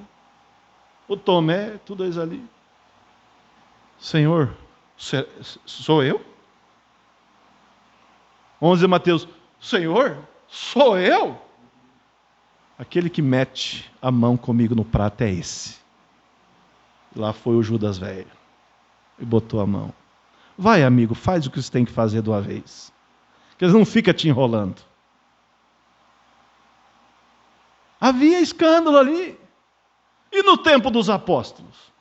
o Tomé, tudo eles ali. Senhor, sou eu? 11 de Mateus, Senhor, sou eu? Aquele que mete a mão comigo no prato é esse. Lá foi o Judas velho e botou a mão. Vai, amigo, faz o que você tem que fazer de uma vez. Que eles não ficam te enrolando. Havia escândalo ali. E no tempo dos apóstolos?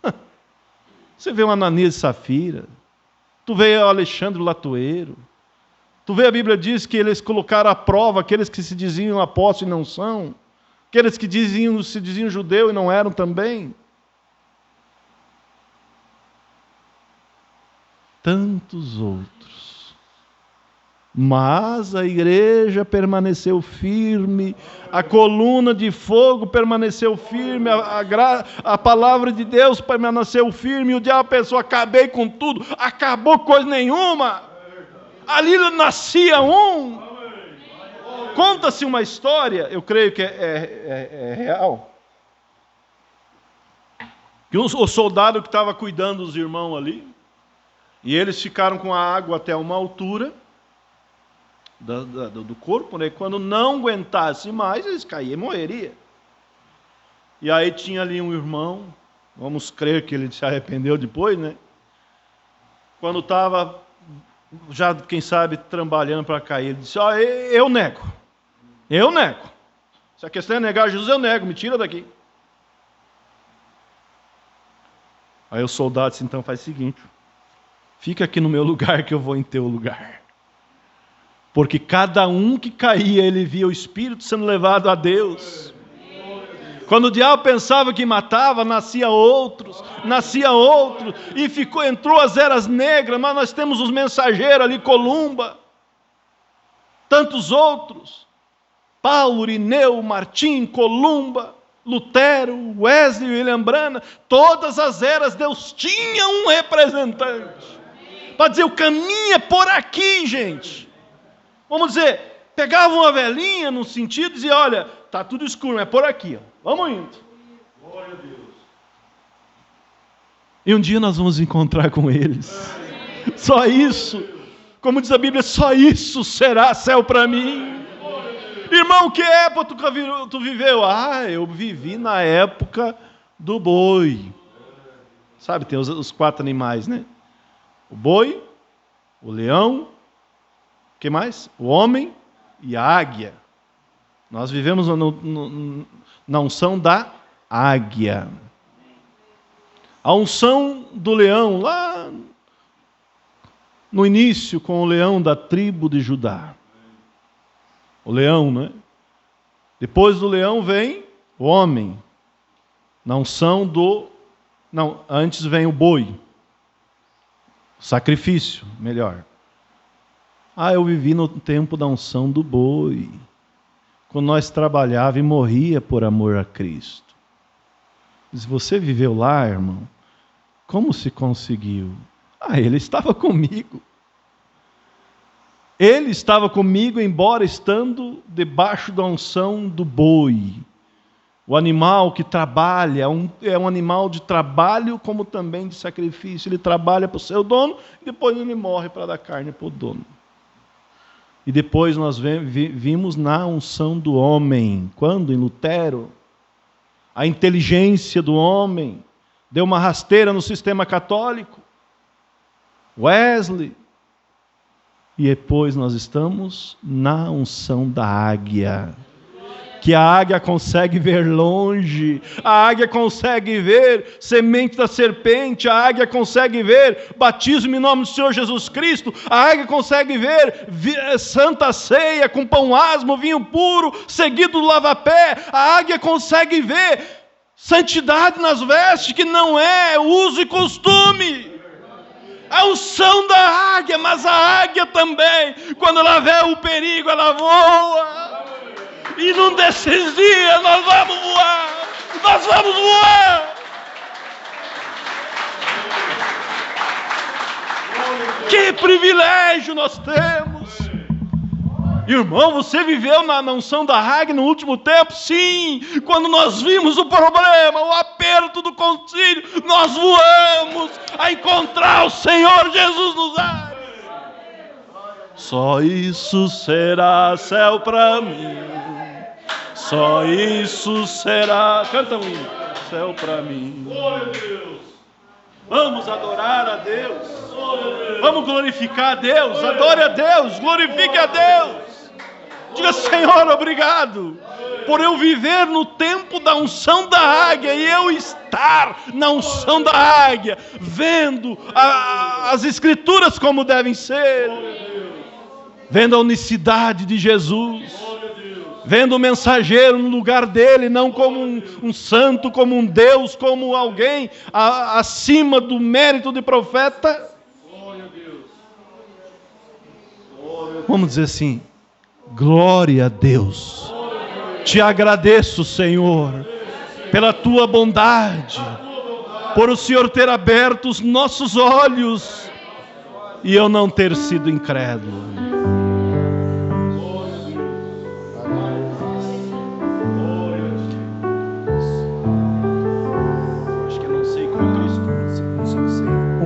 Você vê o Ananias e Safira. Tu vê o Alexandre Latoeiro. Tu vê a Bíblia diz que eles colocaram à prova aqueles que se diziam apóstolos e não são. Aqueles que se diziam judeu e não eram também. Tantos outros. Mas a igreja permaneceu firme, a coluna de fogo permaneceu firme, a palavra de Deus permaneceu firme, e o diabo pensou, acabei com tudo, acabou coisa nenhuma. Ali nascia um. Conta-se uma história, eu creio que é real, que o soldado que estava cuidando dos irmãos ali, e eles ficaram com a água até uma altura do corpo, né? Quando não aguentasse mais, eles caíam e morreriam. E aí tinha ali um irmão, vamos crer que ele se arrependeu depois, né? Quando estava, já quem sabe, trabalhando para cair, ele disse, eu nego. Se a questão é negar Jesus, eu nego, me tira daqui. Aí o soldado disse, então faz o seguinte, fica aqui no meu lugar que eu vou em teu lugar. Porque cada um que caía, ele via o Espírito sendo levado a Deus. Quando o diabo pensava que matava, nascia outros, e entrou as eras negras, mas nós temos os mensageiros ali, Columba, tantos outros, Paulo, Irineu, Martim, Columba, Lutero, Wesley, William Branham, todas as eras Deus tinha um representante, para dizer, o caminho é por aqui, gente. Vamos dizer, pegava uma velhinha no sentido e dizia, olha, está tudo escuro, é por aqui, ó. Vamos indo. Glória a Deus. E um dia nós vamos encontrar com eles. Só isso, como diz a Bíblia, só isso será céu para mim. Irmão, que época tu viveu? Eu vivi na época do boi. Sabe, tem os 4 animais, né? O boi, o leão, o que mais? O homem e a águia. Nós vivemos na unção da águia. A unção do leão, lá no início, com o leão da tribo de Judá. O leão, né? Depois do leão vem o homem. Na unção do... Não, antes vem o boi. Sacrifício, melhor. Eu vivi no tempo da unção do boi. Quando nós trabalhávamos e morria por amor a Cristo. Se você viveu lá, irmão, como se conseguiu? Ele estava comigo. Ele estava comigo, embora estando debaixo da unção do boi. O animal que trabalha, é um animal de trabalho, como também de sacrifício. Ele trabalha para o seu dono, e depois ele morre para dar carne para o dono. E depois nós vimos na unção do homem. Quando? Em Lutero. A inteligência do homem deu uma rasteira no sistema católico. Wesley. E depois nós estamos na unção da águia. Que a águia consegue ver longe, a águia consegue ver semente da serpente, a águia consegue ver batismo em nome do Senhor Jesus Cristo, a águia consegue ver santa ceia com pão asmo, vinho puro, seguido do lava-pé, a águia consegue ver santidade nas vestes, que não é uso e costume. A unção da águia, mas a águia também, quando ela vê o perigo, ela voa. E num desses dias nós vamos voar. Nós vamos voar. Que privilégio nós temos. Irmão, você viveu na unção da Hag no último tempo? Sim! Quando nós vimos o problema, o aperto do concílio, nós voamos a encontrar o Senhor Jesus nos ares. Só isso será céu para mim. Só isso será... Canta um hino. Céu para mim. Vamos adorar a Deus. Vamos glorificar a Deus. Adore a Deus. Glorifique a Deus. Diga: Senhor, obrigado por eu viver no tempo da unção da águia e eu estar na unção da águia, vendo as Escrituras como devem ser, vendo a unicidade de Jesus, vendo o mensageiro no lugar dele, não como um santo, como um Deus, como alguém acima do mérito de profeta. Vamos dizer assim: glória a Deus. Te agradeço, Senhor, pela tua bondade, por o Senhor ter aberto os nossos olhos e eu não ter sido incrédulo. Acho que eu não sei como é Cristo.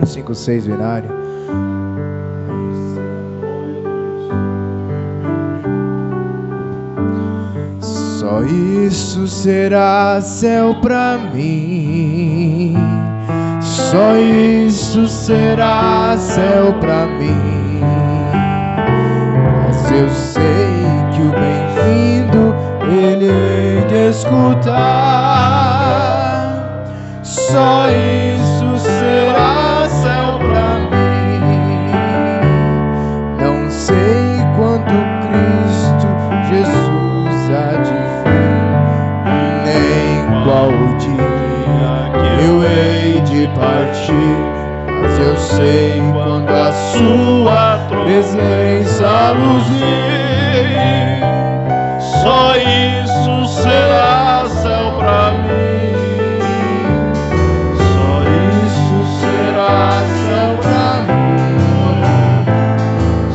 156 binário. Só isso será céu pra mim. Só isso será céu pra mim. Mas eu sei que o bem-vindo ele hei de escutar. Só isso será céu pra mim. Não sei quanto Cristo Jesus há de qual o dia que eu hei de partir, mas eu sei quando a sua presença nos vir. Só isso será céu pra mim. Só isso será céu pra mim.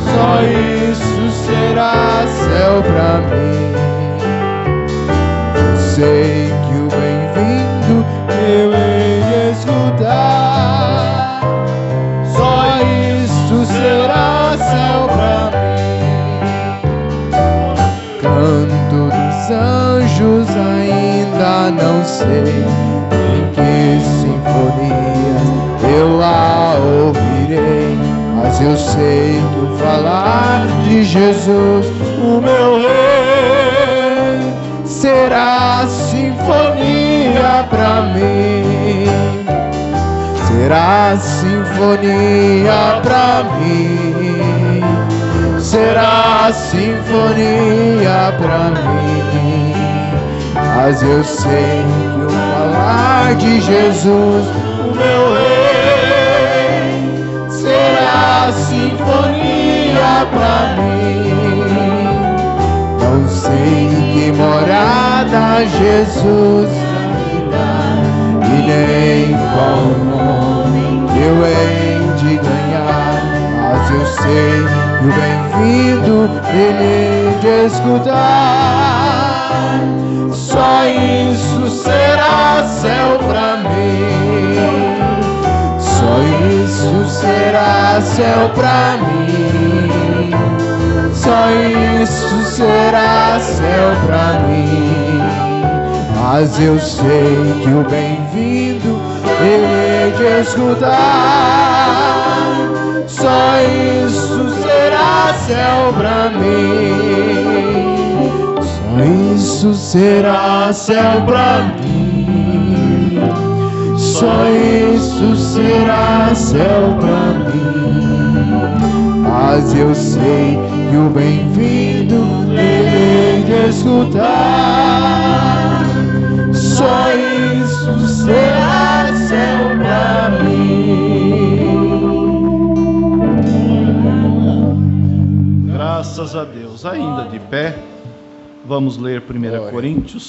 Só isso será céu pra mim. Sei eu hei de escutar. Só isso será céu pra mim. Canto dos anjos ainda não sei em que sinfonia eu lá ouvirei, mas eu sei que o falar de Jesus, o meu rei, será sinfonia pra mim. Será sinfonia pra mim. Será sinfonia pra mim. Mas eu sei que o falar de Jesus, o meu rei, será sinfonia pra mim. Não sei que morada Jesus dá e nem qual nome eu hei de ganhar, mas eu sei que o bem-vindo ele hei de escutar. Só isso será céu pra mim. Só isso será céu pra mim. Só isso será céu pra mim. Mas eu sei que o bem-vindo ele hei de escutar. Só isso será céu pra mim. Só isso será céu pra mim. Só isso será céu pra mim. Mas eu sei que o bem-vindo ele hei de escutar. Só isso será céu pra mim. Graças a Deus. Ainda de pé, vamos ler 1 Coríntios